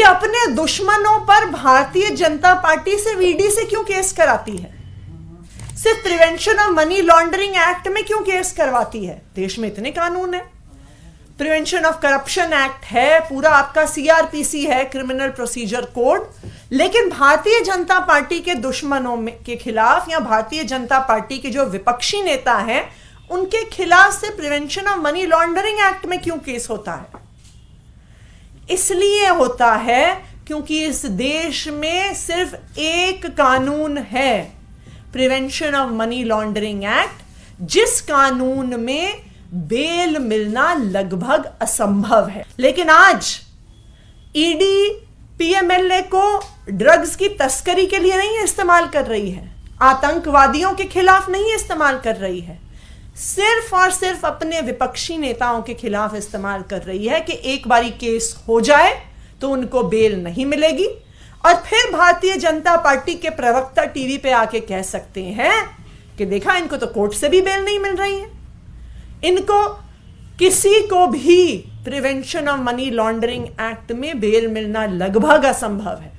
कि अपने दुश्मनों पर भारतीय जनता पार्टी सिर्फ ईडी से क्यों केस कराती है, सिर्फ prevention of money laundering act में क्यों केस करवाती है। देश में इतने कानून है, प्रिवेंशन ऑफ करप्शन एक्ट है, पूरा आपका सीआरपीसी है, क्रिमिनल प्रोसीजर कोड, लेकिन भारतीय जनता पार्टी के दुश्मनों के खिलाफ या भारतीय जनता पार्टी के जो विपक्षी नेता हैं उनके खिलाफ से prevention of money laundering act में क्यों केस होता है। इसलिए होता है क्योंकि इस देश में सिर्फ एक कानून है, prevention of money laundering act, जिस कानून में बेल मिलना लगभग असंभव है। लेकिन आज ईडी पीएमएलए को ड्रग्स की तस्करी के लिए नहीं इस्तेमाल कर रही है, आतंकवादियों के खिलाफ नहीं इस्तेमाल कर रही है, सिर्फ और सिर्फ अपने विपक्षी नेताओं के खिलाफ इस्तेमाल कर रही है कि एक बारी केस हो जाए तो उनको बेल नहीं मिलेगी और फिर भारतीय जनता पार्टी के प्रवक्ता टीवी पे आके कह सकते हैं कि देखा, इनको तो कोर्ट से भी बेल नहीं मिल रही है, इनको किसी को भी prevention of money laundering act में बेल मिलना लगभग असंभव है।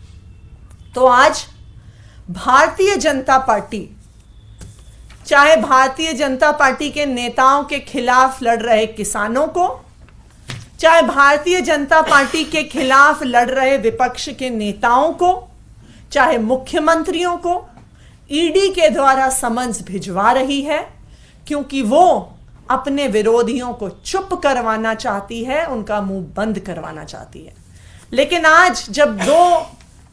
तो आज भारतीय जनता पार्टी, चाहे भारतीय जनता पार्टी के नेताओं के खिलाफ लड़ रहे किसानों को, चाहे भारतीय जनता पार्टी के खिलाफ लड़ रहे विपक्ष के नेताओं को, चाहे मुख्यमंत्रियों को, ईडी के द्वारा समन्स भिजवा रही है क्योंकि वो अपने विरोधियों को चुप करवाना चाहती है, उनका मुंह बंद करवाना चाहती है। लेकिन आज जब दो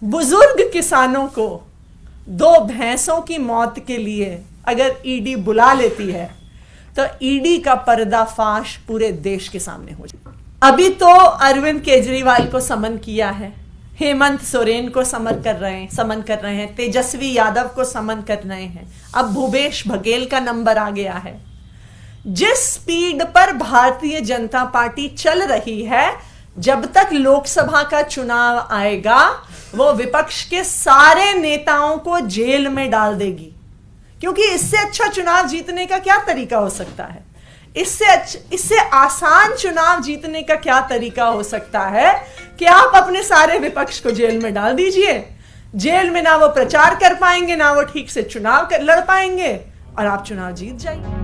बुजुर्ग किसानों को 2 भैंसों की मौत के लिए अगर ईडी बुला लेती है तो ईडी का पर्दाफाश पूरे देश के सामने हो जाए। अभी तो अरविंद केजरीवाल को समन किया है, हेमंत सोरेन को समन कर रहे हैं, तेजस्वी यादव को समन कर रहे हैं, अब भूपेश बघेल का नंबर आ गया है। जिस स्पीड पर भारतीय जनता पार्टी चल रही है, जब तक लोकसभा का चुनाव आएगा वो विपक्ष के सारे नेताओं को जेल में डाल देगी, क्योंकि इससे अच्छा चुनाव जीतने का क्या तरीका हो सकता है, इससे आसान चुनाव जीतने का क्या तरीका हो सकता है कि आप अपने सारे विपक्ष को जेल में डाल दीजिए। जेल में ना वो प्रचार कर पाएंगे, ना वो ठीक से चुनाव लड़ पाएंगे और आप चुनाव जीत जाएंगे।